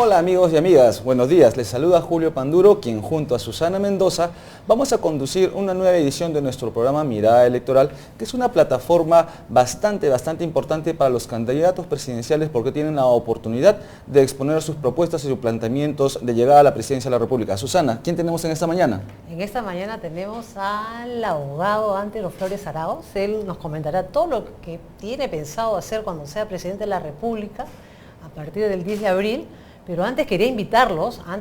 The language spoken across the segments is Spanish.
Hola amigos y amigas, buenos días. Les saluda Julio Panduro, quien junto a Susana Mendoza vamos a conducir una nueva edición de nuestro programa Mirada Electoral, que es una plataforma bastante importante para los candidatos presidenciales porque tienen la oportunidad de exponer sus propuestas y sus planteamientos de llegada a la presidencia de la República. Susana, ¿quién tenemos en esta mañana? En esta mañana tenemos al abogado Antero Flores Arauz. Él nos comentará todo lo que tiene pensado hacer cuando sea presidente de la República a partir del 10 de abril. Pero antes quería invitarlos a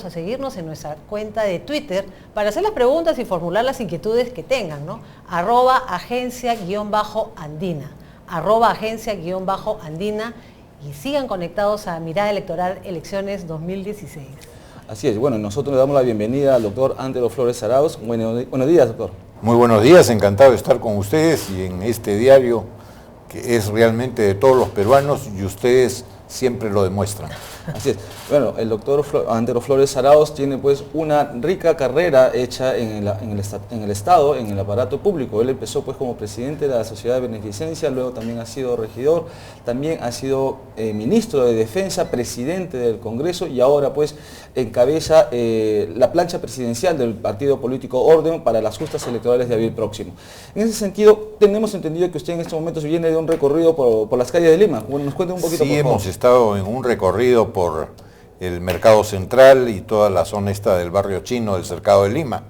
seguirnos en nuestra cuenta de Twitter para hacer las preguntas y formular las inquietudes que tengan, ¿no? @agencia_andina, @agencia_andina, y sigan conectados a Mirada Electoral Elecciones 2016. Así es, bueno, nosotros le damos la bienvenida al doctor Antero Flores Arauz. Buenos días, doctor. Muy buenos días, encantado de estar con ustedes y en este diario que es realmente de todos los peruanos y ustedes siempre lo demuestran. Así es. Bueno, el doctor Antero Flores Arauz tiene pues una rica carrera hecha en el Estado, en el aparato público. Él empezó pues como presidente de la Sociedad de Beneficencia, luego también ha sido regidor, también ha sido ministro de Defensa, presidente del Congreso y ahora pues encabeza la plancha presidencial del partido político Orden para las justas electorales de abril próximo. En ese sentido, tenemos entendido que usted en estos momentos viene de un recorrido por las calles de Lima. Bueno, nos cuente un poquito, sí, por favor. Hemos estado en un recorrido por el Mercado Central y toda la zona esta del barrio chino del Cercado de Lima,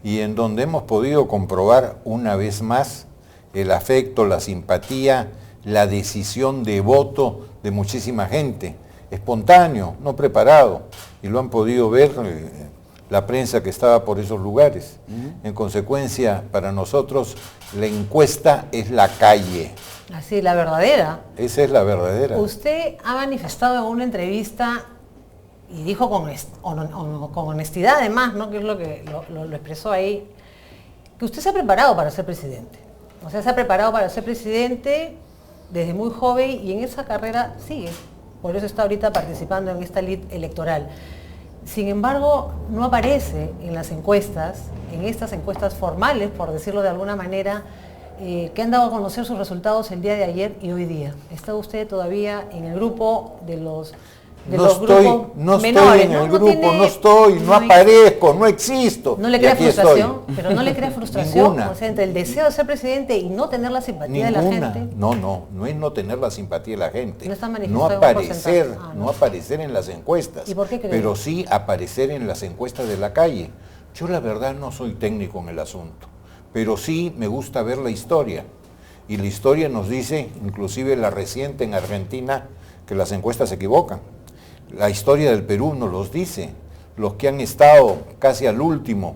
y en donde hemos podido comprobar una vez más el afecto, la simpatía, la decisión de voto de muchísima gente, espontáneo, no preparado, y lo han podido ver la prensa que estaba por esos lugares. En consecuencia, para nosotros la encuesta es la calle. Así, la verdadera. Esa es la verdadera. Usted ha manifestado en una entrevista y dijo con honestidad además, ¿no? Que es lo que lo expresó ahí, que usted se ha preparado para ser presidente. O sea, se ha preparado para ser presidente desde muy joven y en esa carrera sigue. Por eso está ahorita participando en esta lid electoral. Sin embargo, no aparece en las encuestas, en estas encuestas formales, por decirlo de alguna manera, que han dado a conocer sus resultados el día de ayer y hoy día. ¿Está usted todavía en el grupo de los grupos menores? No aparezco, no existo. ¿No le crea frustración? Pero no le crea frustración, o sea, entre el deseo de ser presidente y no tener la simpatía de la gente. No es no tener la simpatía de la gente. No está no aparecer en las encuestas. ¿Y por qué cree? Pero sí aparecer en las encuestas de la calle. Yo la verdad no soy técnico en el asunto, pero sí me gusta ver la historia. Y la historia nos dice, inclusive la reciente en Argentina, que las encuestas se equivocan. La historia del Perú nos los dice. Los que han estado casi al último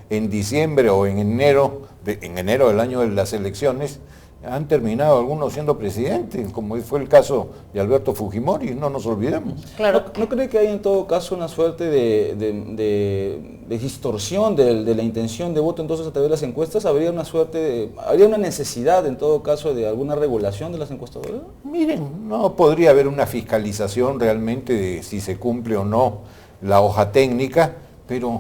en diciembre o en enero del año de las elecciones, han terminado algunos siendo presidentes, como fue el caso de Alberto Fujimori, no nos olvidemos. Claro. ¿No cree que hay en todo caso una suerte de distorsión de la intención de voto entonces a través de las encuestas? ¿Habría una necesidad en todo caso de alguna regulación de las encuestadoras? Miren, no podría haber una fiscalización realmente de si se cumple o no la hoja técnica, pero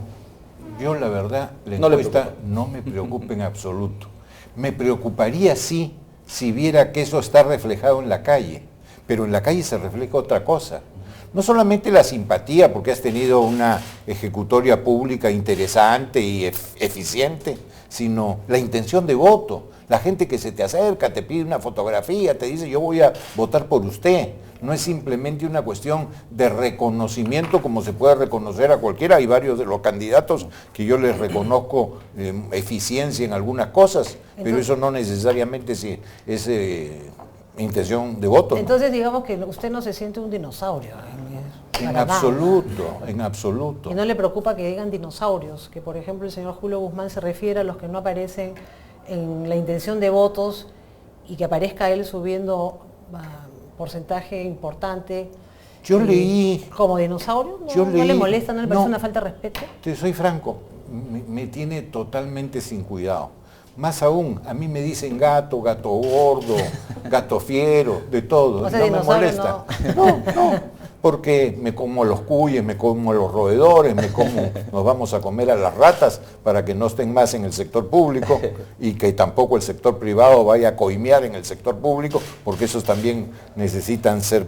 yo la verdad, la encuesta no me preocupa en absoluto. Me preocuparía sí, si viera que eso está reflejado en la calle, pero en la calle se refleja otra cosa. No solamente la simpatía, porque has tenido una ejecutoria pública interesante y eficiente, sino la intención de voto. La gente que se te acerca, te pide una fotografía, te dice yo voy a votar por usted. No es simplemente una cuestión de reconocimiento como se puede reconocer a cualquiera. Hay varios de los candidatos que yo les reconozco eficiencia en algunas cosas, pero eso no necesariamente es intención de voto. Entonces digamos que usted no se siente un dinosaurio. En absoluto. Y no le preocupa que digan dinosaurios, que por ejemplo el señor Julio Guzmán se refiere a los que no aparecen en la intención de votos y que aparezca él subiendo porcentaje importante. Yo leí... ¿Como dinosaurio? ¿No le molesta? ¿No le parece una falta de respeto? Te soy franco, me tiene totalmente sin cuidado. Más aún, a mí me dicen gato gordo, gato fiero, de todo. O sea, no me molesta. No, porque me como los cuyes, me como los roedores, nos vamos a comer a las ratas para que no estén más en el sector público y que tampoco el sector privado vaya a coimear en el sector público, porque esos también necesitan ser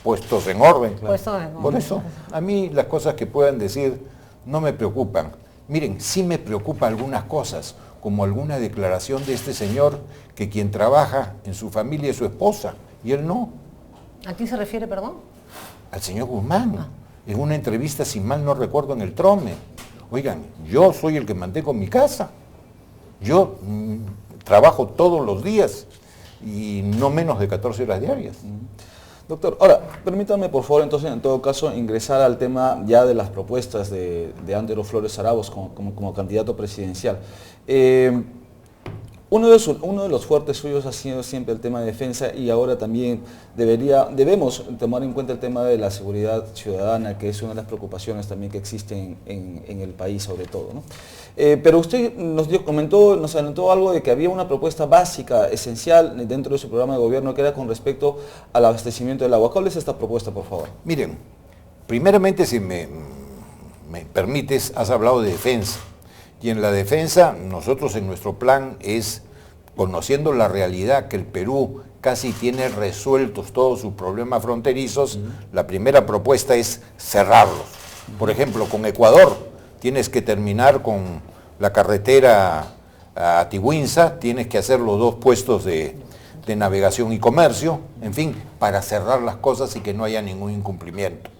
puestos en orden. Puestos en orden. Por eso, a mí las cosas que puedan decir no me preocupan. Miren, sí me preocupa algunas cosas, como alguna declaración de este señor que quien trabaja en su familia es su esposa, y él no. ¿A quién se refiere, perdón? Al señor Guzmán, en una entrevista, si mal no recuerdo, en el Trome. Oigan, yo soy el que mantengo mi casa. Yo trabajo todos los días y no menos de 14 horas diarias. Doctor, ahora, permítame por favor entonces en todo caso ingresar al tema ya de las propuestas de Andero Flores Arauz como candidato presidencial. Uno de los fuertes suyos ha sido siempre el tema de defensa y ahora también debemos tomar en cuenta el tema de la seguridad ciudadana, que es una de las preocupaciones también que existen en el país sobre todo, ¿no? Pero usted nos adelantó algo de que había una propuesta básica, esencial dentro de su programa de gobierno que era con respecto al abastecimiento del agua. ¿Cuál es esta propuesta, por favor? Miren, primeramente si me permites, has hablado de defensa. Y en la defensa, nosotros en nuestro plan es, conociendo la realidad que el Perú casi tiene resueltos todos sus problemas fronterizos, la primera propuesta es cerrarlos. Por ejemplo, con Ecuador tienes que terminar con la carretera a Tigüinza, tienes que hacer los 2 puestos de navegación y comercio, en fin, para cerrar las cosas y que no haya ningún incumplimiento.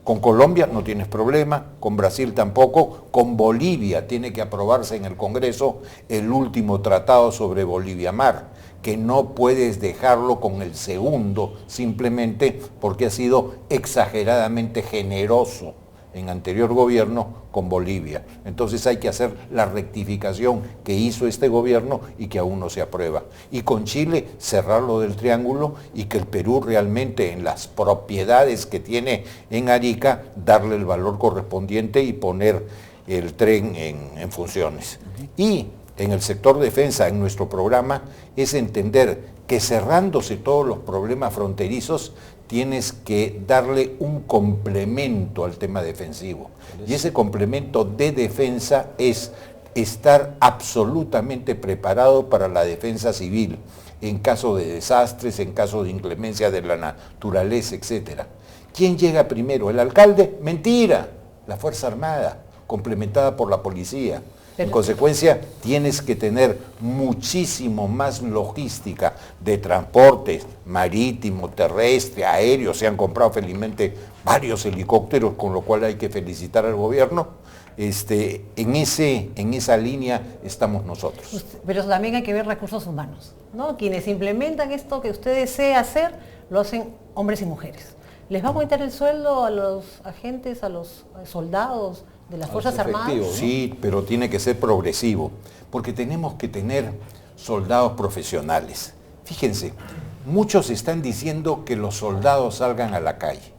Con Colombia no tienes problema, con Brasil tampoco, con Bolivia tiene que aprobarse en el Congreso el último tratado sobre Bolivia-Mar, que no puedes dejarlo con el segundo simplemente porque ha sido exageradamente generoso en anterior gobierno con Bolivia. Entonces hay que hacer la rectificación que hizo este gobierno y que aún no se aprueba. Y con Chile cerrarlo del triángulo y que el Perú realmente en las propiedades que tiene en Arica darle el valor correspondiente y poner el tren en funciones. Y en el sector defensa, en nuestro programa, es entender que cerrándose todos los problemas fronterizos, tienes que darle un complemento al tema defensivo. Y ese complemento de defensa es estar absolutamente preparado para la defensa civil, en caso de desastres, en caso de inclemencia de la naturaleza, etc. ¿Quién llega primero? ¿El alcalde? Mentira, la Fuerza Armada, complementada por la policía. En consecuencia, tienes que tener muchísimo más logística de transporte marítimo, terrestre, aéreo. Se han comprado felizmente varios helicópteros, con lo cual hay que felicitar al gobierno. En esa línea estamos nosotros. Pero también hay que ver recursos humanos, ¿no? Quienes implementan esto que usted desea hacer, lo hacen hombres y mujeres. ¿Les va a aumentar el sueldo a los agentes, a los soldados de las Fuerzas Armadas? ¿No? Sí, pero tiene que ser progresivo, porque tenemos que tener soldados profesionales. Fíjense, muchos están diciendo que los soldados salgan a la calle.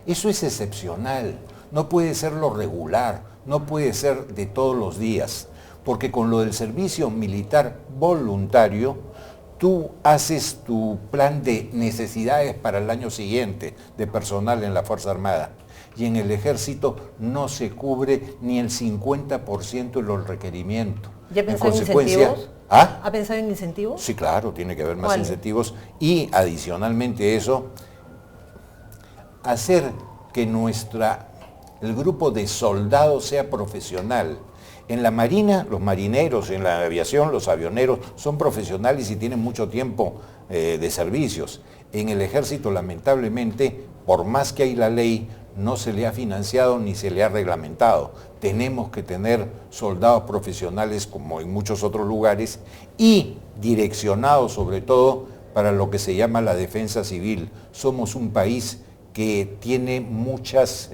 Eso es excepcional, no puede ser lo regular, no puede ser de todos los días, porque con lo del servicio militar voluntario, tú haces tu plan de necesidades para el año siguiente de personal en la Fuerza Armada. Y en el ejército no se cubre ni el 50% de los requerimientos. ¿Ya pensó en incentivos? ¿Ha pensado en incentivos? Sí, claro, tiene que haber más incentivos. Y adicionalmente eso, hacer que el grupo de soldados sea profesional. En la Marina, los marineros, en la aviación, los avioneros, son profesionales y tienen mucho tiempo de servicios. En el ejército, lamentablemente, por más que hay la ley, no se le ha financiado ni se le ha reglamentado. Tenemos que tener soldados profesionales como en muchos otros lugares y direccionados sobre todo para lo que se llama la defensa civil. Somos un país que tiene muchas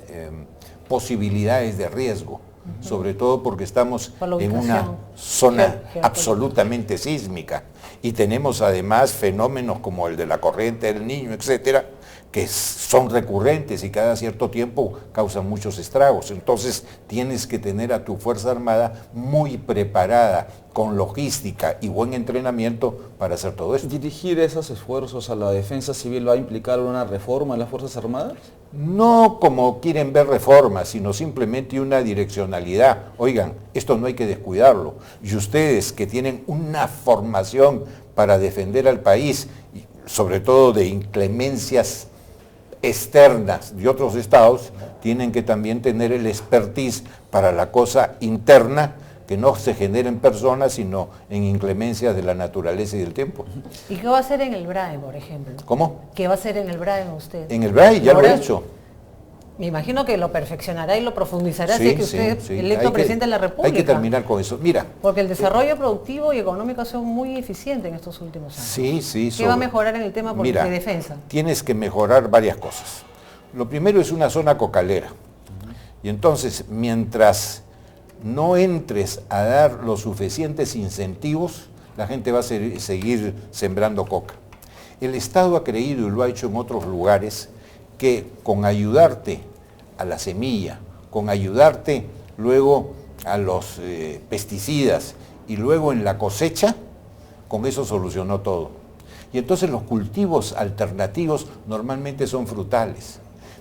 posibilidades de riesgo, sobre todo porque estamos en una zona absolutamente sísmica y tenemos además fenómenos como el de la corriente del Niño, etcétera, que son recurrentes y cada cierto tiempo causan muchos estragos. Entonces tienes que tener a tu Fuerza Armada muy preparada, con logística y buen entrenamiento para hacer todo esto. ¿Dirigir esos esfuerzos a la defensa civil va a implicar una reforma en las Fuerzas Armadas? No como quieren ver reformas, sino simplemente una direccionalidad. Oigan, esto no hay que descuidarlo. Y ustedes que tienen una formación para defender al país, sobre todo de inclemencias externas de otros estados, tienen que también tener el expertise para la cosa interna, que no se genere en personas, sino en inclemencias de la naturaleza y del tiempo. ¿Y qué va a hacer en el BRAE, por ejemplo? ¿Cómo? ¿Qué va a hacer en el BRAE usted? En el BRAE ya lo he hecho. Me imagino que lo perfeccionará y lo profundizará si es que usted es electo presidente de la República. Hay que terminar con eso. Mira. Porque el desarrollo productivo y económico ha sido muy eficiente en estos últimos años. Sí, sí. ¿Qué va a mejorar en el tema de defensa? Tienes que mejorar varias cosas. Lo primero es una zona cocalera. Y entonces, mientras no entres a dar los suficientes incentivos, la gente va a seguir sembrando coca. El Estado ha creído, y lo ha hecho en otros lugares, que con ayudarte a la semilla, con ayudarte luego a los pesticidas y luego en la cosecha, con eso solucionó todo. Y entonces los cultivos alternativos normalmente son frutales,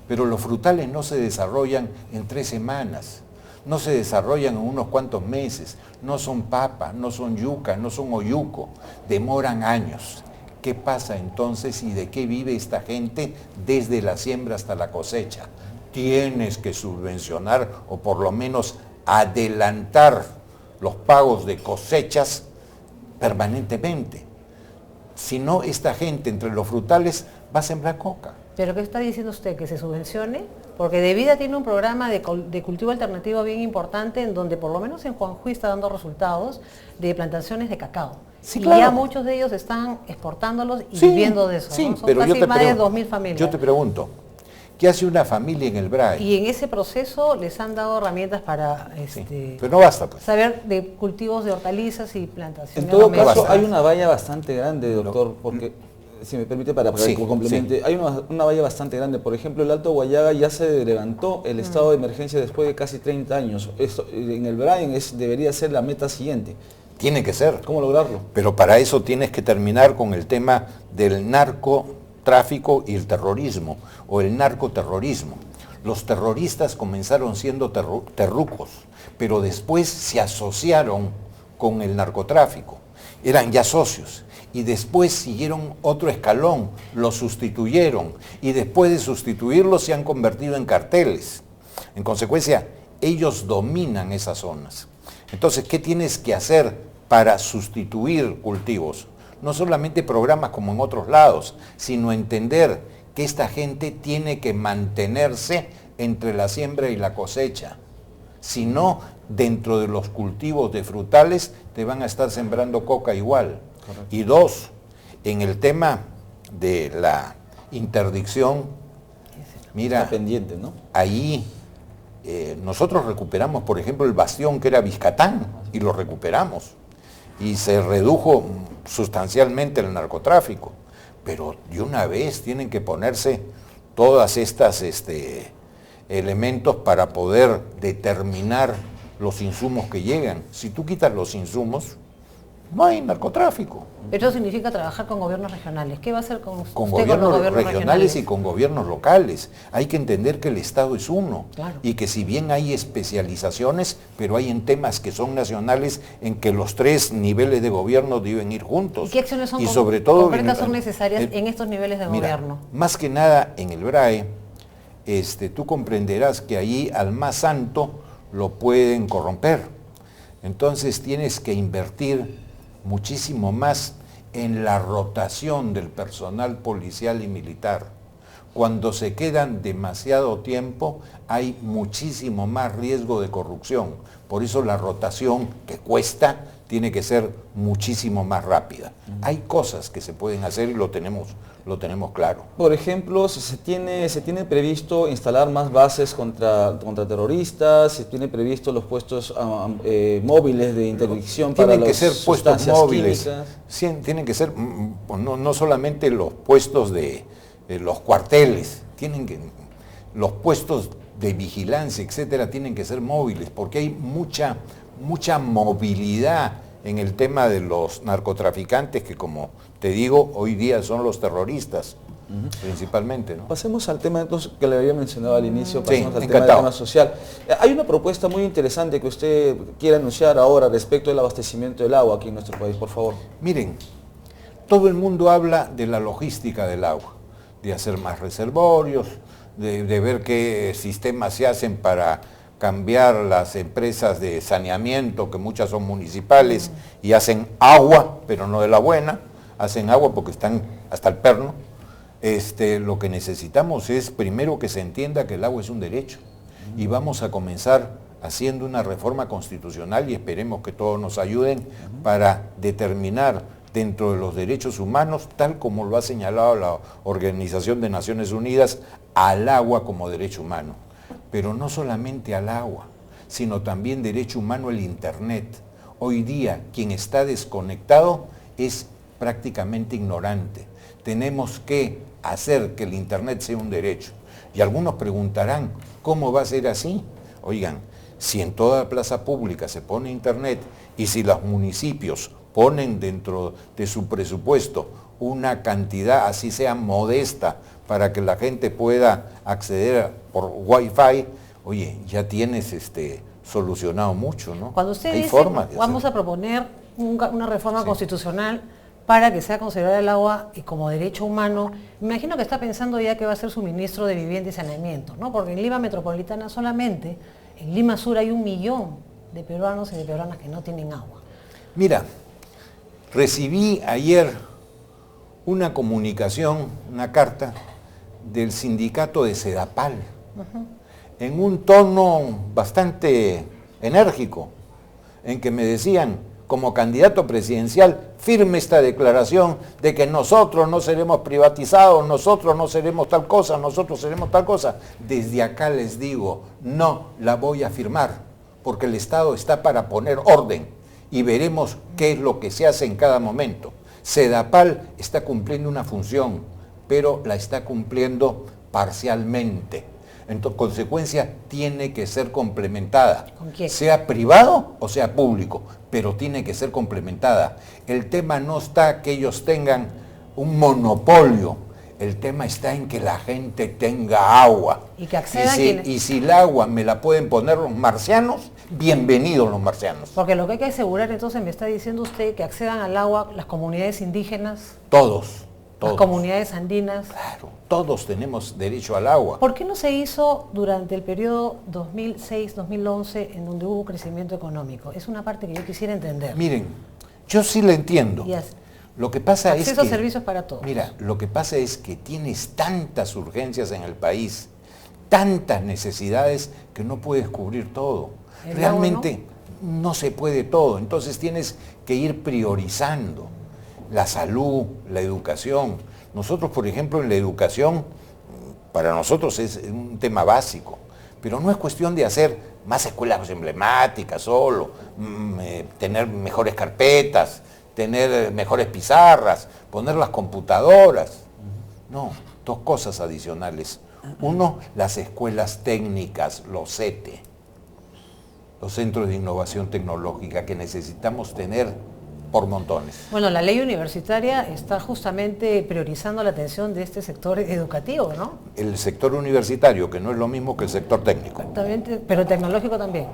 pero los frutales no se desarrollan en 3 semanas, no se desarrollan en unos cuantos meses, no son papa, no son yuca, no son oyuco, demoran años. ¿Qué pasa entonces y de qué vive esta gente desde la siembra hasta la cosecha? Tienes que subvencionar o por lo menos adelantar los pagos de cosechas permanentemente. Si no, esta gente entre los frutales va a sembrar coca. ¿Pero qué está diciendo usted? ¿Que se subvencione? Porque De Vida tiene un programa de cultivo alternativo bien importante en donde por lo menos en Juanjuy está dando resultados de plantaciones de cacao. Sí, y claro. ya muchos de ellos están exportándolos y viviendo de eso. Sí, ¿no? Son pero casi más de 2.000 familias. Yo te pregunto, ¿qué hace una familia en el BRAE? Y en ese proceso les han dado herramientas para pero no basta, pues. saber de cultivos de hortalizas y plantaciones. En todo caso, hay una valla bastante grande, doctor, porque, si me permite, para que complemente, hay una valla bastante grande. Por ejemplo, el Alto Guayaga ya se levantó el estado de emergencia después de casi 30 años. Esto, en el BRAE debería ser la meta siguiente. Tiene que ser. ¿Cómo lograrlo? Pero para eso tienes que terminar con el tema del narcotráfico y el terrorismo, o el narcoterrorismo. Los terroristas comenzaron siendo terrucos, pero después se asociaron con el narcotráfico. Eran ya socios. Y después siguieron otro escalón, los sustituyeron. Y después de sustituirlos se han convertido en carteles. En consecuencia, ellos dominan esas zonas. Entonces, ¿qué tienes que hacer para sustituir cultivos? No solamente programas como en otros lados, sino entender que esta gente tiene que mantenerse entre la siembra y la cosecha. Si no, dentro de los cultivos de frutales te van a estar sembrando coca igual. Correcto. Y 2, en el tema de la interdicción, mira, está pendiente, ¿no? Ahí nosotros recuperamos, por ejemplo, el bastión que era Vizcatán, y lo recuperamos. Y se redujo sustancialmente el narcotráfico. Pero de una vez tienen que ponerse todas estas elementos para poder determinar los insumos que llegan. Si tú quitas los insumos, no hay narcotráfico. Eso significa trabajar con gobiernos regionales. ¿Qué va a hacer con usted con con los gobiernos regionales y con gobiernos locales? Hay que entender que el Estado es uno. Claro. Y que si bien hay especializaciones, pero hay en temas que son nacionales en que los 3 niveles de gobierno deben ir juntos. ¿Y qué acciones son sobre todo concretas son necesarias en estos niveles de gobierno? Más que nada en el BRAE, tú comprenderás que ahí al más santo lo pueden corromper. Entonces tienes que invertir muchísimo más en la rotación del personal policial y militar. Cuando se quedan demasiado tiempo, hay muchísimo más riesgo de corrupción. Por eso la rotación, que cuesta, tiene que ser muchísimo más rápida. Hay cosas que se pueden hacer y lo tenemos claro. Por ejemplo, se tiene previsto instalar más bases contra terroristas, se tiene previsto los puestos móviles de interdicción para las sustancias químicas. Tienen que ser no solamente los puestos de los cuarteles, los puestos de vigilancia, etcétera, tienen que ser móviles, porque hay mucha movilidad en el tema de los narcotraficantes, que como te digo, hoy día son los terroristas, principalmente, ¿no? Pasemos al tema entonces, que le había mencionado al inicio, pasemos al tema social. Hay una propuesta muy interesante que usted quiere anunciar ahora respecto del abastecimiento del agua aquí en nuestro país, por favor. Miren, todo el mundo habla de la logística del agua, de hacer más reservorios, de ver qué sistemas se hacen para cambiar las empresas de saneamiento, que muchas son municipales, y hacen agua, pero no de la buena, hacen agua porque están hasta el perno. Lo que necesitamos es primero que se entienda que el agua es un derecho, y vamos a comenzar haciendo una reforma constitucional y esperemos que todos nos ayuden para determinar dentro de los derechos humanos, tal como lo ha señalado la Organización de Naciones Unidas, al agua como derecho humano. Pero no solamente al agua, sino también derecho humano al Internet. Hoy día quien está desconectado es prácticamente ignorante. Tenemos que hacer que el Internet sea un derecho. Y algunos preguntarán, ¿cómo va a ser así? Oigan, si en toda plaza pública se pone Internet y si los municipios ponen dentro de su presupuesto una cantidad, así sea modesta, para que la gente pueda acceder por Wi-Fi, oye, ya tienes solucionado mucho, ¿no? Cuando usted dice, vamos a proponer una reforma constitucional para que sea considerada el agua como derecho humano, me imagino que está pensando ya que va a ser su ministro de Vivienda y Saneamiento, ¿no? Porque en Lima Metropolitana solamente, en Lima Sur hay 1 millón de peruanos y de peruanas que no tienen agua. Mira, recibí ayer una comunicación, una carta del sindicato de Sedapal, en un tono bastante enérgico, en que me decían, como candidato presidencial, firme esta declaración de que nosotros no seremos privatizados, nosotros no seremos tal cosa, nosotros seremos tal cosa. Desde acá les digo, no la voy a firmar, porque el Estado está para poner orden y veremos qué es lo que se hace en cada momento. Sedapal está cumpliendo una función, pero la está cumpliendo parcialmente. En consecuencia, tiene que ser complementada, sea privado o sea público, pero tiene que ser complementada. El tema no está que ellos tengan un monopolio, el tema está en que la gente tenga agua. Y que accedan y si el agua me la pueden poner los marcianos, bienvenidos los marcianos. Porque lo que hay que asegurar, entonces, me está diciendo usted, que accedan al agua las comunidades indígenas. Todos. Las comunidades andinas. Claro, todos tenemos derecho al agua. ¿Por qué no se hizo durante el periodo 2006-2011 en donde hubo crecimiento económico? Es una parte que yo quisiera entender. Miren, yo sí la entiendo. Lo que pasa es que... Acceso a servicios para todos. Mira, lo que pasa es que tienes tantas urgencias en el país, tantas necesidades, que no puedes cubrir todo. Realmente no se puede todo, entonces tienes que ir priorizando. La salud, la educación. Nosotros, por ejemplo, en la educación, para nosotros es un tema básico, pero no es cuestión de hacer más escuelas emblemáticas solo, tener mejores carpetas, tener mejores pizarras, poner las computadoras. No, 2 cosas adicionales. Uno, las escuelas técnicas, los CETE, los centros de innovación tecnológica que necesitamos tener por montones. Bueno, la ley universitaria está justamente priorizando la atención de este sector educativo, ¿no? El sector universitario, que no es lo mismo que el sector técnico. Exactamente, pero tecnológico también.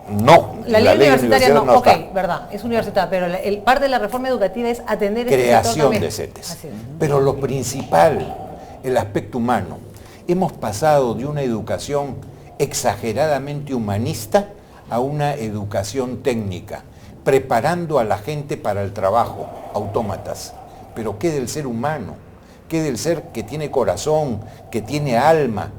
No, la ley universitaria no ok, verdad, es universitaria, pero parte de la reforma educativa es atender creación de CETES. Pero lo principal, el aspecto humano. Hemos pasado de una educación exageradamente humanista a una educación técnica, preparando a la gente para el trabajo, autómatas. Pero ¿qué del ser humano? ¿Qué del ser que tiene corazón, que tiene alma,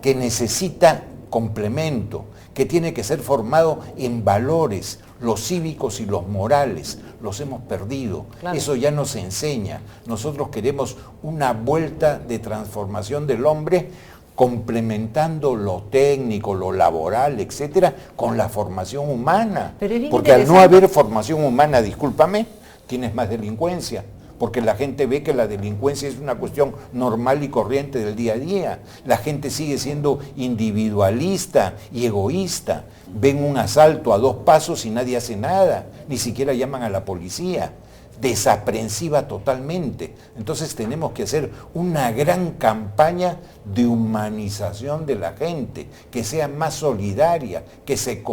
que necesita complemento, que tiene que ser formado en valores, los cívicos y los morales? Los hemos perdido. Claro. Eso ya nos enseña. Nosotros queremos una vuelta de transformación del hombre, complementando lo técnico, lo laboral, etcétera, con la formación humana. Porque al no haber formación humana, discúlpame, tienes más delincuencia, porque la gente ve que la delincuencia es una cuestión normal y corriente del día a día. La gente sigue siendo individualista y egoísta. Ven un asalto a 2 pasos y nadie hace nada, ni siquiera llaman a la policía. Desaprensiva totalmente. Entonces tenemos que hacer una gran campaña de humanización de la gente, que sea más solidaria, que se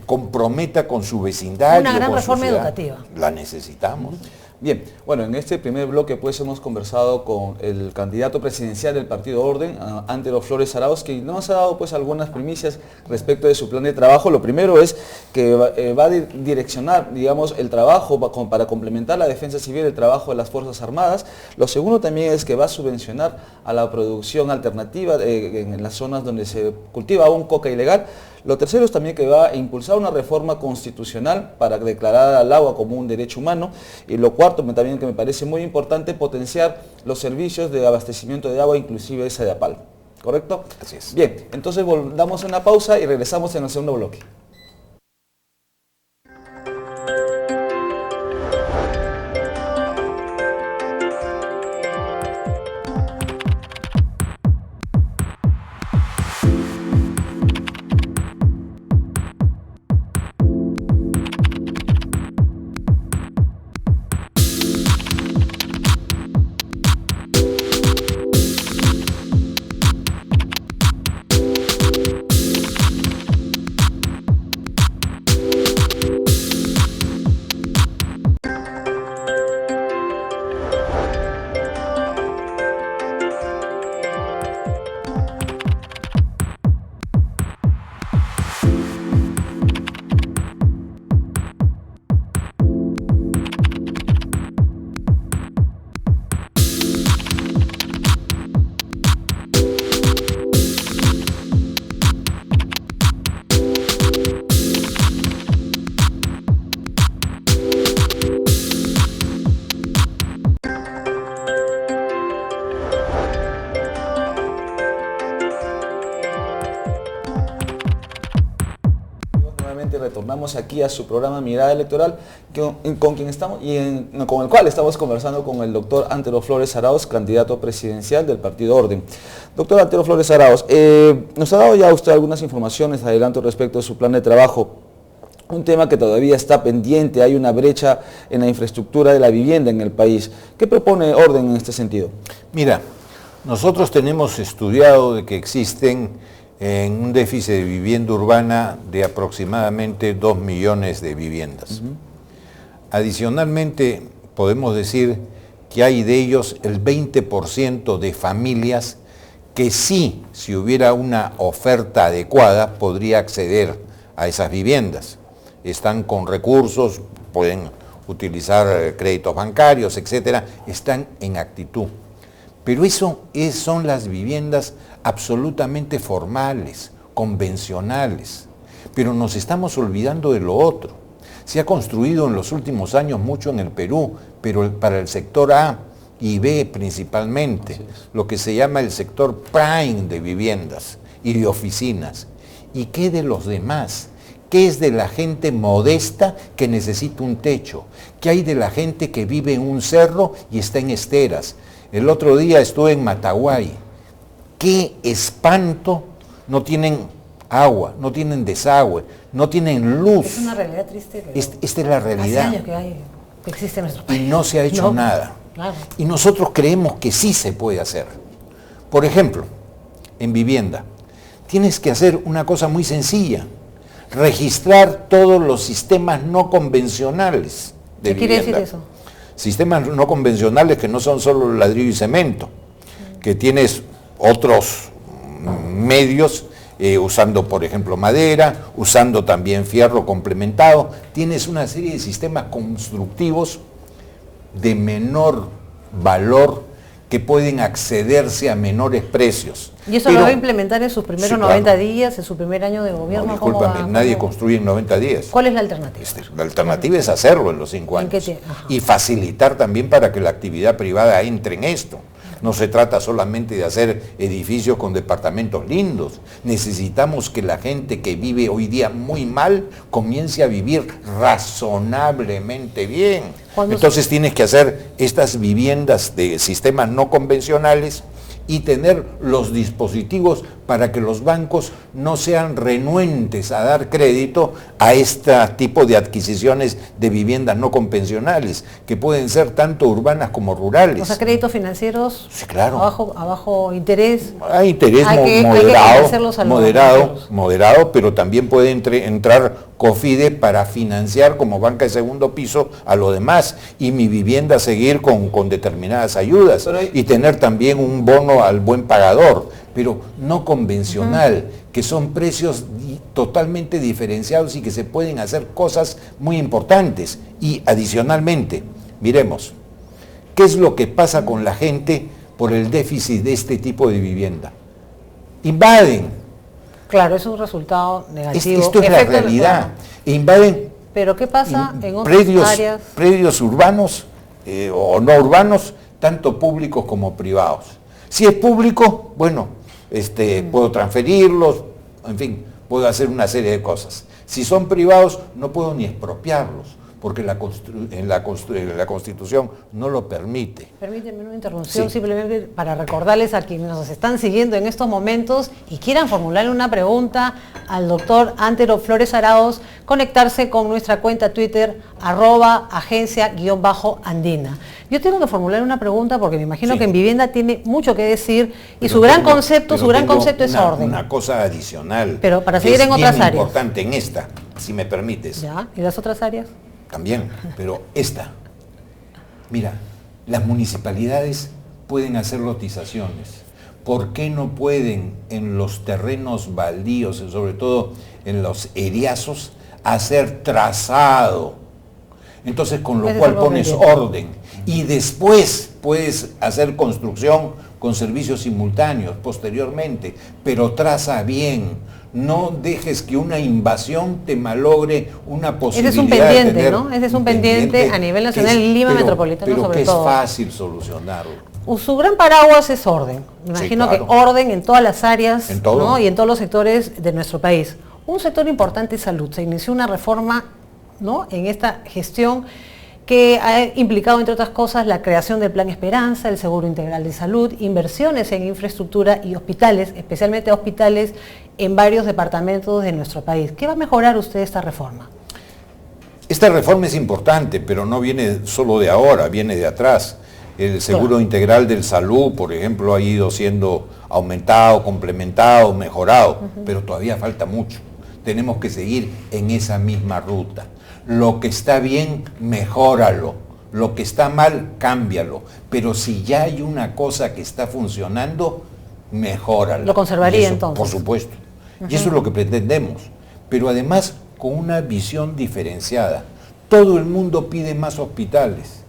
comprometa con su vecindario. Una gran reforma educativa. La necesitamos. Bien, bueno, en este primer bloque pues hemos conversado con el candidato presidencial del Partido Orden, Antero Flores Arauz, que nos ha dado pues algunas primicias respecto de su plan de trabajo. Lo primero es que va a direccionar, digamos, el trabajo para complementar la defensa civil, el trabajo de las Fuerzas Armadas. Lo segundo también es que va a subvencionar a la producción alternativa en las zonas donde se cultiva aún coca ilegal. Lo tercero es también que va a impulsar una reforma constitucional para declarar al agua como un derecho humano. Y lo cuarto también que me parece muy importante, potenciar los servicios de abastecimiento de agua, inclusive esa de APAL. ¿Correcto? Así es. Bien, entonces damos una pausa y regresamos en el segundo bloque. Retornamos aquí a su programa Mirada Electoral, con quien estamos con el cual estamos conversando con el doctor Antero Flores Arauz, candidato presidencial del Partido Orden. Doctor Antero Flores Arauz, nos ha dado ya usted algunas informaciones, adelanto respecto de su plan de trabajo. Un tema que todavía está pendiente, hay una brecha en la infraestructura de la vivienda en el país. ¿Qué propone Orden en este sentido? Mira, nosotros tenemos estudiado de que existen un déficit de vivienda urbana de aproximadamente 2 millones de viviendas. Adicionalmente, podemos decir que hay de ellos el 20% de familias que sí, si hubiera una oferta adecuada, podría acceder a esas viviendas. Están con recursos, pueden utilizar créditos bancarios, etcétera, están en actitud. Pero eso son las viviendas absolutamente formales, convencionales. Pero nos estamos olvidando de lo otro. Se ha construido en los últimos años mucho en el Perú, pero para el sector A y B principalmente, lo que se llama el sector prime de viviendas y de oficinas. ¿Y qué de los demás? ¿Qué es de la gente modesta que necesita un techo? ¿Qué hay de la gente que vive en un cerro y está en esteras? El otro día estuve en Mataguay. ¡Qué espanto! No tienen agua, no tienen desagüe, no tienen luz. Es una realidad triste. Esta es la realidad. Hace años que existe en nuestro país. Y no se ha hecho nada. Claro. Y nosotros creemos que sí se puede hacer. Por ejemplo, en vivienda, tienes que hacer una cosa muy sencilla. Registrar todos los sistemas no convencionales de vivienda. ¿Qué quiere decir eso? Sistemas no convencionales que no son solo ladrillo y cemento, que tienes otros medios, usando por ejemplo madera, usando también fierro complementado, tienes una serie de sistemas constructivos de menor valor que pueden accederse a menores precios. ¿Y eso lo va a implementar en sus primeros 90 días, en su primer año de gobierno? No, discúlpame, nadie construye en 90 días. ¿Cuál es la alternativa? La alternativa es hacerlo en los 5 años. Y facilitar también para que la actividad privada entre en esto. No se trata solamente de hacer edificios con departamentos lindos. Necesitamos que la gente que vive hoy día muy mal comience a vivir razonablemente bien. Entonces tienes que hacer estas viviendas de sistemas no convencionales y tener los dispositivos para que los bancos no sean renuentes a dar crédito a este tipo de adquisiciones de viviendas no convencionales, que pueden ser tanto urbanas como rurales. O sea, créditos financieros, sí, claro, a bajo interés. Hay interés moderado, pero también puede entrar COFIDE para financiar como banca de segundo piso a lo demás, y Mi Vivienda seguir con determinadas ayudas y tener también un bono al buen pagador, pero no convencional, que son precios totalmente diferenciados y que se pueden hacer cosas muy importantes. Y adicionalmente, miremos, ¿qué es lo que pasa con la gente por el déficit de este tipo de vivienda? Invaden. Claro, es un resultado negativo. Esto es la realidad. Invaden. Pero ¿qué pasa en otras áreas? Predios urbanos o no urbanos, tanto públicos como privados. Si es público, bueno, puedo transferirlos, en fin, puedo hacer una serie de cosas. Si son privados, no puedo ni expropiarlos, porque la Constitución no lo permite. Permíteme una interrupción, simplemente para recordarles a quienes nos están siguiendo en estos momentos y quieran formularle una pregunta al doctor Antero Flores Arauz, conectarse con nuestra cuenta Twitter, @agencia_andina. Yo tengo que formular una pregunta porque me imagino que en vivienda tiene mucho que decir y su gran concepto es orden. Una cosa adicional. Pero para seguir en otras áreas. Es importante en esta, si me permites. ¿Ya? ¿Y las otras áreas? También, pero esta. Mira, las municipalidades pueden hacer lotizaciones. ¿Por qué no pueden en los terrenos baldíos, sobre todo en los eriazos, hacer trazado? Entonces, con lo cual pones orden y después puedes hacer construcción con servicios simultáneos posteriormente, pero traza bien. No dejes que una invasión te malogre una posibilidad. Ese es un pendiente, ¿no? Ese es un pendiente a nivel nacional y Lima metropolitano sobre todo. Pero que es fácil solucionarlo. Su gran paraguas es orden. Me imagino que orden en todas las áreas, ¿no? Y en todos los sectores de nuestro país. Un sector importante es salud. Se inició una reforma, ¿no?, en esta gestión que ha implicado, entre otras cosas, la creación del Plan Esperanza, el Seguro Integral de Salud, inversiones en infraestructura y hospitales, especialmente hospitales en varios departamentos de nuestro país. ¿Qué va a mejorar usted esta reforma? Esta reforma es importante, pero no viene solo de ahora, viene de atrás. El Seguro Integral de Salud, por ejemplo, ha ido siendo aumentado, complementado, mejorado, pero todavía falta mucho. Tenemos que seguir en esa misma ruta. Lo que está bien, mejóralo. Lo que está mal, cámbialo. Pero si ya hay una cosa que está funcionando, mejórala. ¿Lo conservaría entonces? Por supuesto. Y eso es lo que pretendemos. Pero además, con una visión diferenciada. Todo el mundo pide más hospitales.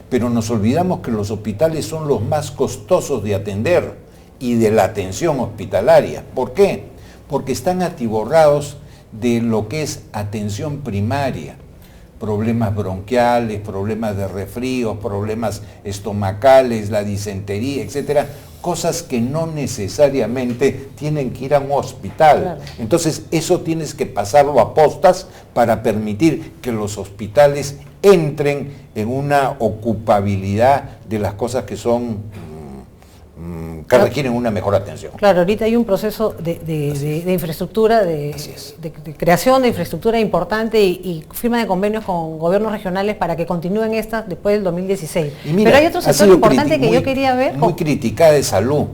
Pero nos olvidamos que los hospitales son los más costosos de atender y de la atención hospitalaria. ¿Por qué? Porque están atiborrados de lo que es atención primaria, problemas bronquiales, problemas de resfríos, problemas estomacales, la disentería, etcétera, cosas que no necesariamente tienen que ir a un hospital. Claro. Entonces, eso tienes que pasarlo a postas para permitir que los hospitales entren en una ocupabilidad de las cosas que son que requieren una mejor atención. Claro, ahorita hay un proceso de infraestructura, de creación de infraestructura importante y firma de convenios con gobiernos regionales para que continúen estas después del 2016. Mira, pero hay otro sector importante que yo quería ver. Muy criticada de salud,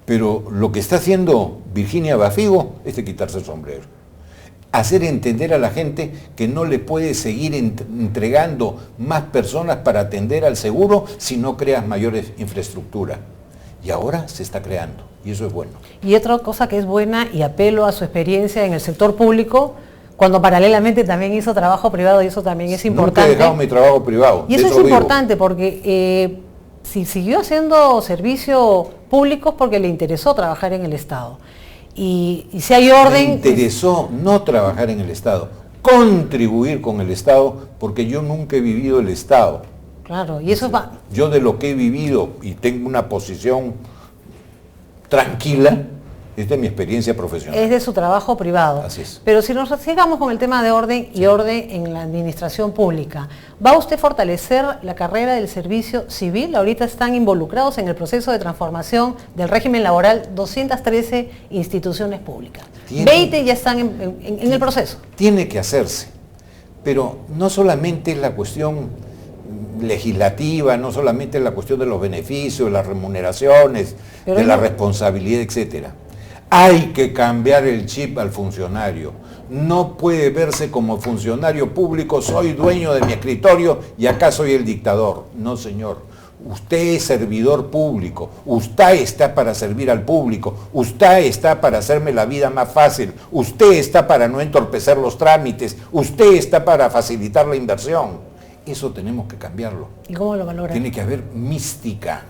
pero lo que está haciendo Virginia Bafigo es de quitarse el sombrero. Hacer entender a la gente que no le puede seguir entregando más personas para atender al seguro si no creas mayores infraestructura. Y ahora se está creando, y eso es bueno. Y otra cosa que es buena, y apelo a su experiencia en el sector público, cuando paralelamente también hizo trabajo privado, y eso también es importante. Nunca he dejado mi trabajo privado. Y eso es importante porque si siguió haciendo servicios públicos porque le interesó trabajar en el Estado. Y si hay orden... Me interesó no trabajar en el Estado, contribuir con el Estado, porque yo nunca he vivido el Estado. Claro, y eso va... Yo de lo que he vivido y tengo una posición tranquila, Es de mi experiencia profesional. Es de su trabajo privado. Así es. Pero si nos sigamos con el tema de orden y orden en la administración pública, ¿va usted a fortalecer la carrera del servicio civil? Ahorita están involucrados en el proceso de transformación del régimen laboral 213 instituciones públicas. 20 ya están en el proceso. Tiene que hacerse, pero no solamente es la cuestión legislativa, no solamente es la cuestión de los beneficios, las remuneraciones, de la responsabilidad, etcétera. Hay que cambiar el chip al funcionario. No puede verse como funcionario público, soy dueño de mi escritorio y acá soy el dictador. No, señor. Usted es servidor público, usted está para servir al público, usted está para hacerme la vida más fácil, usted está para no entorpecer los trámites, usted está para facilitar la inversión. Eso tenemos que cambiarlo. ¿Y cómo lo valora? Tiene que haber mística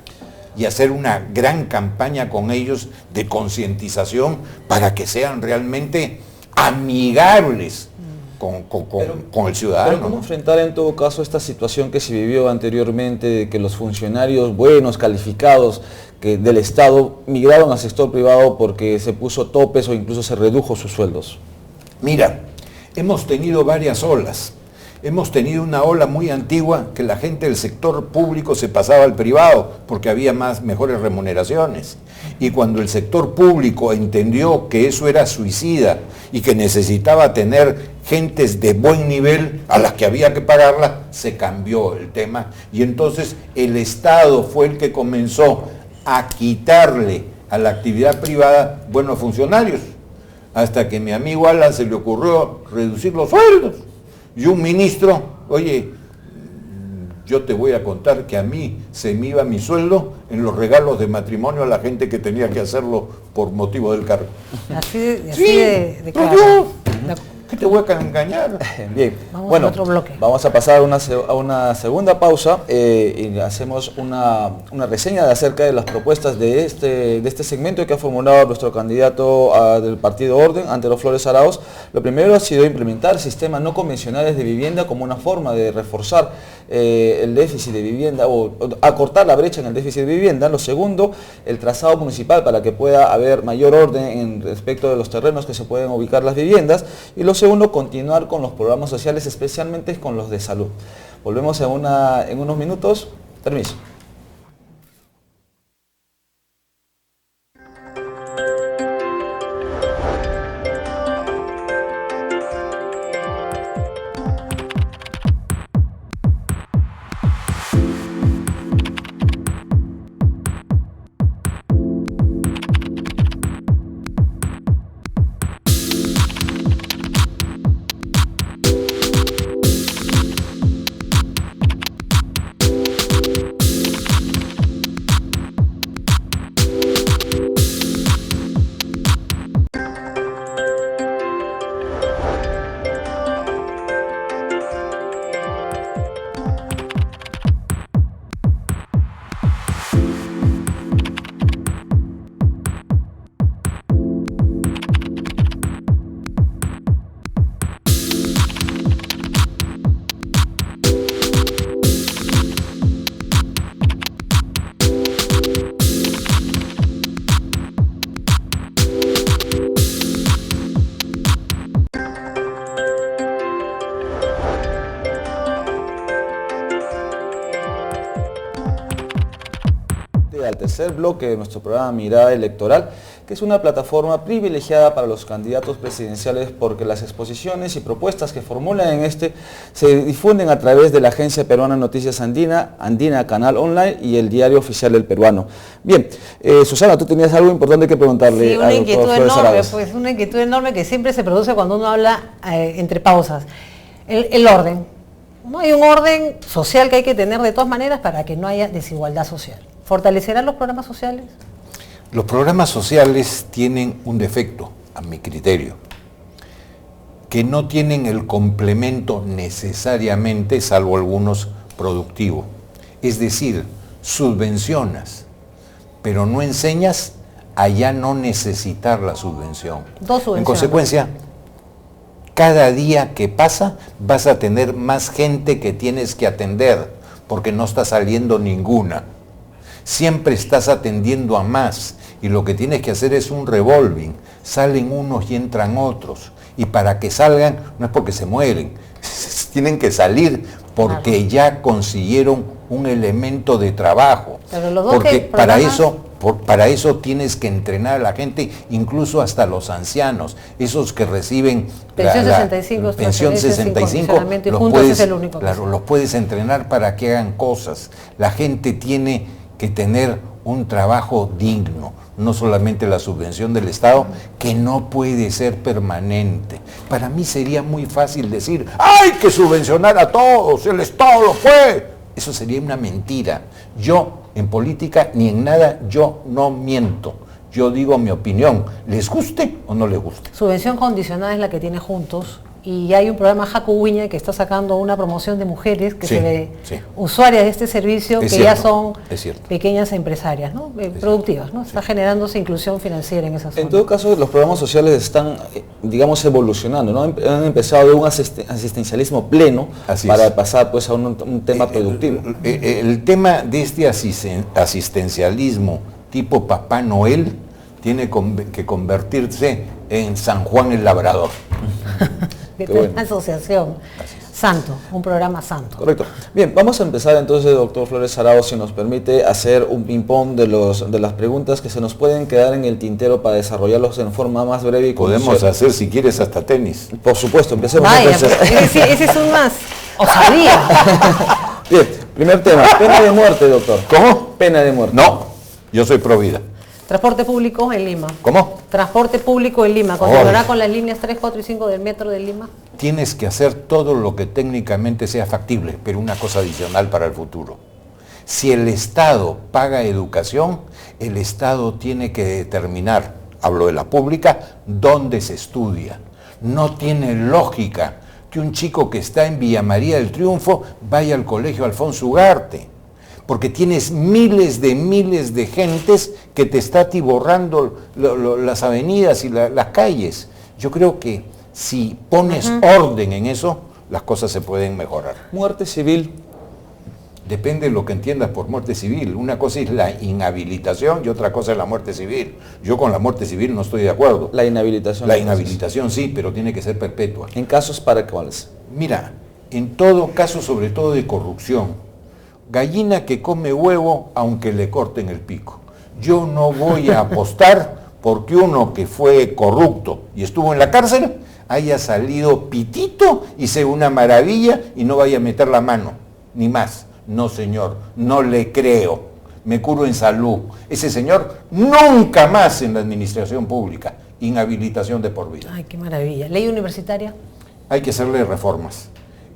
y hacer una gran campaña con ellos de concientización para que sean realmente amigables con el ciudadano. Pero ¿cómo enfrentar en todo caso esta situación que se vivió anteriormente, de que los funcionarios buenos, calificados del Estado migraron al sector privado porque se puso topes o incluso se redujo sus sueldos? Mira, hemos tenido varias olas. Hemos tenido una ola muy antigua que la gente del sector público se pasaba al privado porque había mejores remuneraciones. Y cuando el sector público entendió que eso era suicida y que necesitaba tener gentes de buen nivel a las que había que pagarla, se cambió el tema. Y entonces el Estado fue el que comenzó a quitarle a la actividad privada buenos funcionarios, hasta que a mi amigo Alan se le ocurrió reducir los sueldos. Y un ministro, oye, yo te voy a contar que a mí se me iba mi sueldo en los regalos de matrimonio a la gente que tenía que hacerlo por motivo del cargo. Así de claro. ¿Qué te voy a engañar? Bien, vamos a otro bloque. Vamos a pasar a una segunda pausa y hacemos una reseña acerca de las propuestas de este segmento que ha formulado nuestro candidato del Partido Orden, Antero Flores Arauz. Lo primero ha sido implementar sistemas no convencionales de vivienda como una forma de reforzar el déficit de vivienda o acortar la brecha en el déficit de vivienda. Lo segundo, el trazado municipal para que pueda haber mayor orden en respecto de los terrenos que se pueden ubicar las viviendas. Y lo segundo, continuar con los programas sociales, especialmente con los de salud. Volvemos en unos minutos. Permiso. Al tercer bloque de nuestro programa Mirada Electoral, que es una plataforma privilegiada para los candidatos presidenciales porque las exposiciones y propuestas que formulan en se difunden a través de la Agencia Peruana de Noticias Andina, Andina Canal Online y el Diario Oficial del Peruano. Bien, Susana, tú tenías algo importante que preguntarle al doctor Flores Arauz. Pues una inquietud enorme que siempre se produce cuando uno habla entre pausas. El orden. ¿No? Hay un orden social que hay que tener de todas maneras para que no haya desigualdad social. ¿Fortalecerán los programas sociales? Los programas sociales tienen un defecto, a mi criterio, que no tienen el complemento necesariamente, salvo algunos, productivo. Es decir, subvencionas, pero no enseñas a ya no necesitar la subvención. En consecuencia, cada día que pasa vas a tener más gente que tienes que atender, porque no está saliendo ninguna. Siempre estás atendiendo a más y lo que tienes que hacer es un revolving. Salen unos y entran otros. Y para que salgan, no es porque se mueren, tienen que salir porque ya consiguieron un elemento de trabajo. Pero los dos porque programas... para eso tienes que entrenar a la gente, incluso hasta los ancianos, esos que reciben pensión 65, pensión 65, los puedes entrenar para que hagan cosas. La gente tiene que tener un trabajo digno, no solamente la subvención del Estado, que no puede ser permanente. Para mí sería muy fácil decir, ¡hay que subvencionar a todos! ¡El Estado lo puede! Eso sería una mentira. Yo, en política ni en nada, yo no miento. Yo digo mi opinión, ¿les guste o no les guste? Subvención condicionada es la que tiene Juntos, y hay un programa Jaco Uña que está sacando una promoción de mujeres que se ve usuarias de este servicio, que ya son pequeñas empresarias, ¿no? Productivas, ¿no? Está generándose inclusión financiera en esa zona. En todo caso, los programas sociales están, digamos, evolucionando, ¿no? Han empezado de un asistencialismo pleno para pasar pues a un tema productivo. El tema de este asistencialismo tipo Papá Noel tiene que convertirse en San Juan el Labrador. Una asociación santo, un programa santo. Correcto. Bien, vamos a empezar entonces, doctor Flores Arauz, si nos permite hacer un ping-pong de las preguntas que se nos pueden quedar en el tintero para desarrollarlos en forma más breve y podemos hacer, si quieres, hasta tenis. Por supuesto, empecemos. Vaya, ese es un más osadía. Bien, primer tema, pena de muerte, doctor. ¿Cómo? Pena de muerte. No, yo soy pro vida. Transporte público en Lima. ¿Cómo? Transporte público en Lima. ¿Continuará con las líneas 3, 4 y 5 del metro de Lima? Tienes que hacer todo lo que técnicamente sea factible, pero una cosa adicional para el futuro. Si el Estado paga educación, el Estado tiene que determinar, hablo de la pública, dónde se estudia. No tiene lógica que un chico que está en Villa María del Triunfo vaya al colegio Alfonso Ugarte, porque tienes miles de gentes que te está atiborrando las avenidas y las calles. Yo creo que si pones orden en eso, las cosas se pueden mejorar. Muerte civil. Depende de lo que entiendas por muerte civil. Una cosa es la inhabilitación y otra cosa es la muerte civil. Yo con la muerte civil no estoy de acuerdo. La inhabilitación. La inhabilitación sí, pero tiene que ser perpetua. ¿En casos para cuáles? Mira, en todo caso, sobre todo de corrupción. Gallina que come huevo aunque le corten el pico. Yo no voy a apostar porque uno que fue corrupto y estuvo en la cárcel haya salido pitito y sea una maravilla y no vaya a meter la mano, ni más. No, señor, no le creo. Me curo en salud. Ese señor nunca más en la administración pública. Inhabilitación de por vida. Ay, qué maravilla. ¿Ley universitaria? Hay que hacerle reformas.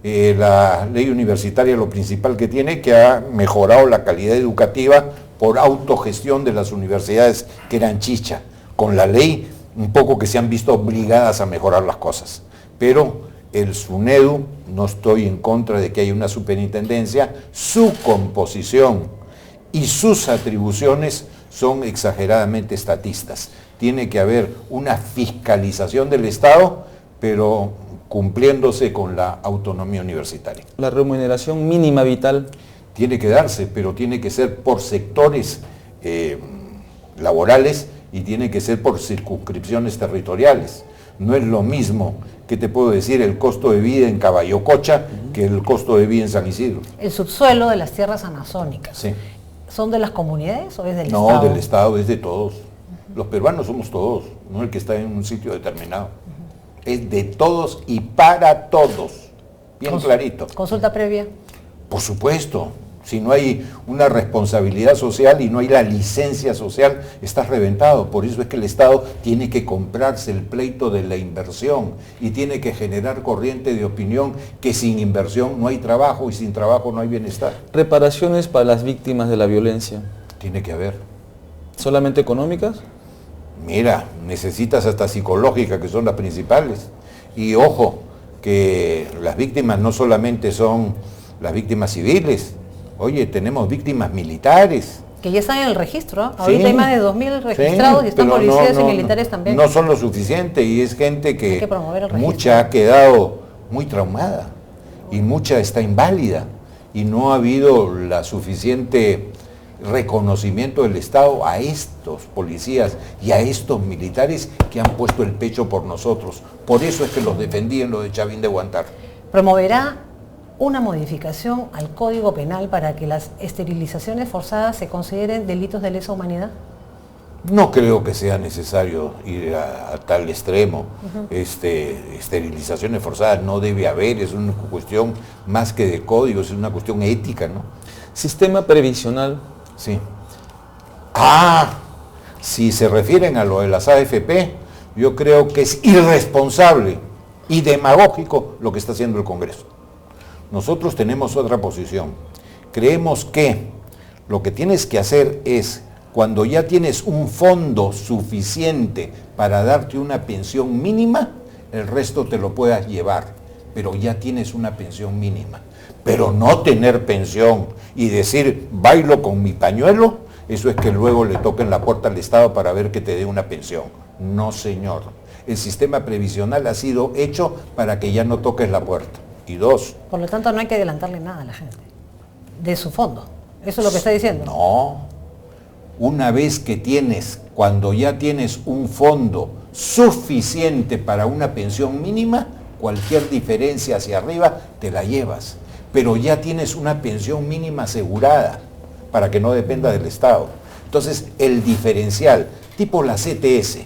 La ley universitaria lo principal que tiene, que ha mejorado la calidad educativa por autogestión de las universidades que eran chicha. Con la ley, un poco que se han visto obligadas a mejorar las cosas. Pero el SUNEDU, no estoy en contra de que haya una superintendencia, su composición y sus atribuciones son exageradamente estatistas. Tiene que haber una fiscalización del Estado, pero cumpliéndose con la autonomía universitaria. La remuneración mínima vital tiene que darse, pero tiene que ser por sectores laborales y tiene que ser por circunscripciones territoriales. No es lo mismo, que te puedo decir, el costo de vida en Caballococha que el costo de vida en San Isidro. El subsuelo de las tierras amazónicas, sí. ¿Son de las comunidades o es del Estado? No, del Estado, es de todos. Los peruanos somos todos, no el que está en un sitio determinado. Es de todos y para todos. Bien clarito. ¿Consulta previa? Por supuesto. Si no hay una responsabilidad social y no hay la licencia social, estás reventado. Por eso es que el Estado tiene que comprarse el pleito de la inversión y tiene que generar corriente de opinión que sin inversión no hay trabajo y sin trabajo no hay bienestar. Reparaciones para las víctimas de la violencia. Tiene que haber. ¿Solamente económicas? Mira, necesitas hasta psicológicas, que son las principales. Y ojo, que las víctimas no solamente son las víctimas civiles. Oye, tenemos víctimas militares. Que ya están en el registro, ¿eh? Ahorita hay más de 2.000 registrados y están policías y militares también. No son lo suficiente y es gente que mucha ha quedado muy traumada y mucha está inválida y no ha habido la suficiente reconocimiento del Estado a estos policías y a estos militares que han puesto el pecho por nosotros. Por eso es que los defendí en lo de Chavín de Huántar. ¿Promoverá una modificación al Código Penal para que las esterilizaciones forzadas se consideren delitos de lesa humanidad? No creo que sea necesario ir a tal extremo. Esterilizaciones forzadas no debe haber, es una cuestión más que de códigos, es una cuestión ética, ¿no? Sistema previsional. Sí. Si se refieren a lo de las AFP, yo creo que es irresponsable y demagógico lo que está haciendo el Congreso. Nosotros tenemos otra posición. Creemos que lo que tienes que hacer es, cuando ya tienes un fondo suficiente para darte una pensión mínima, el resto te lo puedas llevar, pero ya tienes una pensión mínima. Pero no tener pensión y decir, bailo con mi pañuelo, eso es que luego le toquen la puerta al Estado para ver que te dé una pensión. No, señor. El sistema previsional ha sido hecho para que ya no toques la puerta. Y dos. Por lo tanto, no hay que adelantarle nada a la gente de su fondo. ¿Eso es lo que está diciendo? No. Una vez que cuando ya tienes un fondo suficiente para una pensión mínima, cualquier diferencia hacia arriba te la llevas. Pero ya tienes una pensión mínima asegurada para que no dependa del Estado. Entonces, el diferencial, tipo la CTS,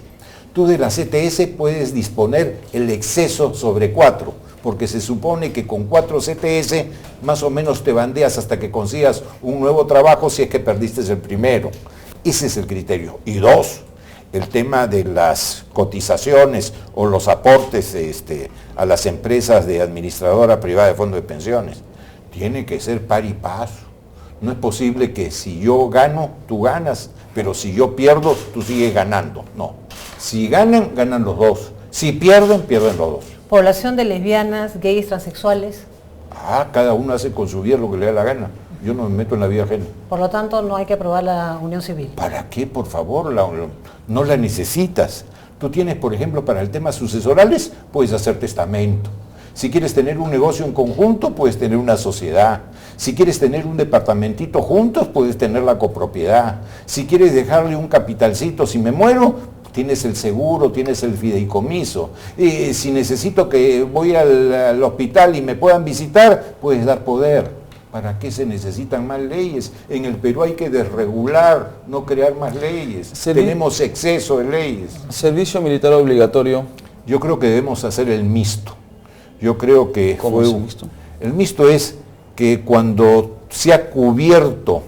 tú de la CTS puedes disponer el exceso sobre 4, porque se supone que con 4 CTS más o menos te bandeas hasta que consigas un nuevo trabajo si es que perdiste el primero. Ese es el criterio. Y dos, el tema de las cotizaciones o los aportes a las empresas de administradora privada de fondos de pensiones. Tiene que ser par y paso. No es posible que si yo gano, tú ganas, pero si yo pierdo, tú sigues ganando. No. Si ganan, ganan los dos. Si pierden, pierden los dos. Población de lesbianas, gays, transexuales. Cada uno hace con su vida lo que le da la gana. Yo no me meto en la vida ajena. Por lo tanto, no hay que aprobar la unión civil. ¿Para qué, por favor? No la necesitas. Tú tienes, por ejemplo, para el tema sucesorales, puedes hacer testamento. Si quieres tener un negocio en conjunto, puedes tener una sociedad. Si quieres tener un departamentito juntos, puedes tener la copropiedad. Si quieres dejarle un capitalcito, si me muero, tienes el seguro, tienes el fideicomiso. Si necesito que voy al hospital y me puedan visitar, puedes dar poder. ¿Para qué se necesitan más leyes? En el Perú hay que desregular, no crear más leyes. Tenemos exceso de leyes. Servicio militar obligatorio. Yo creo que debemos hacer el mixto. Yo creo que ¿Cómo es el mixto? El mixto es que cuando se ha cubierto,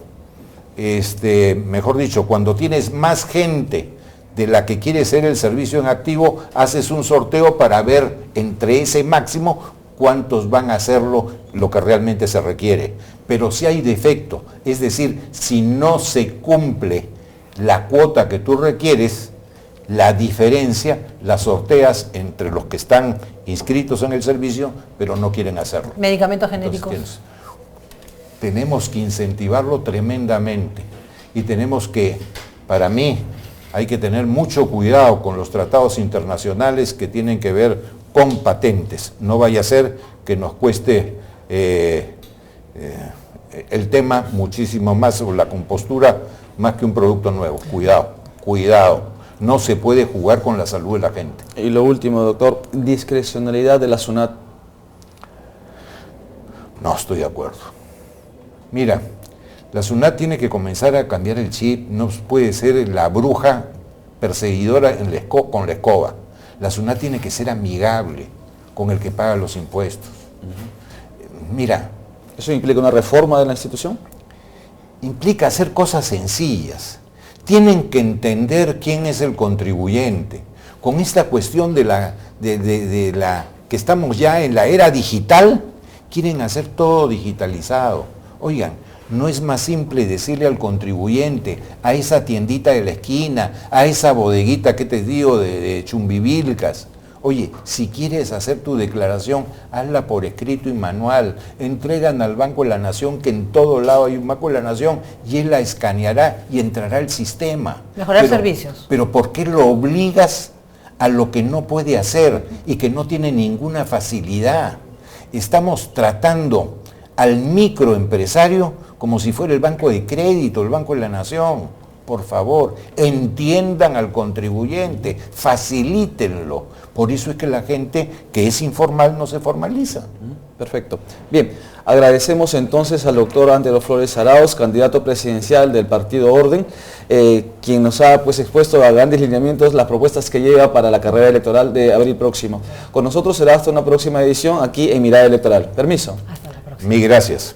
mejor dicho, cuando tienes más gente de la que quiere ser el servicio en activo, haces un sorteo para ver entre ese máximo cuántos van a hacerlo lo que realmente se requiere. Pero si hay defecto, es decir, si no se cumple la cuota que tú requieres, la diferencia la sorteas entre los que están inscritos en el servicio, pero no quieren hacerlo. Medicamentos genéricos. Entonces, tenemos que incentivarlo tremendamente y tenemos que, para mí, hay que tener mucho cuidado con los tratados internacionales que tienen que ver con patentes. No vaya a ser que nos cueste el tema muchísimo más, o la compostura, más que un producto nuevo. Cuidado, cuidado. No se puede jugar con la salud de la gente. Y lo último, doctor, discrecionalidad de la SUNAT. No estoy de acuerdo. Mira, la SUNAT tiene que comenzar a cambiar el chip. No puede ser la bruja perseguidora con la escoba. La SUNAT tiene que ser amigable con el que paga los impuestos. Mira. ¿Eso implica una reforma de la institución? Implica hacer cosas sencillas. Tienen que entender quién es el contribuyente. Con esta cuestión de que estamos ya en la era digital, quieren hacer todo digitalizado. Oigan, no es más simple decirle al contribuyente, a esa tiendita de la esquina, a esa bodeguita que te digo de Chumbivilcas, oye, si quieres hacer tu declaración, hazla por escrito y manual, entregan al Banco de la Nación, que en todo lado hay un Banco de la Nación, y él la escaneará y entrará al sistema. Mejorar servicios. Pero ¿por qué lo obligas a lo que no puede hacer y que no tiene ninguna facilidad? Estamos tratando al microempresario como si fuera el Banco de Crédito, el Banco de la Nación. Por favor, entiendan al contribuyente, facilítenlo. Por eso es que la gente que es informal no se formaliza. Perfecto. Bien, agradecemos entonces al doctor Antero Flores Arauz, candidato presidencial del Partido Orden, quien nos ha pues expuesto a grandes lineamientos las propuestas que lleva para la carrera electoral de abril próximo. Con nosotros será hasta una próxima edición aquí en Mirada Electoral. Permiso. Hasta la próxima. Mil gracias.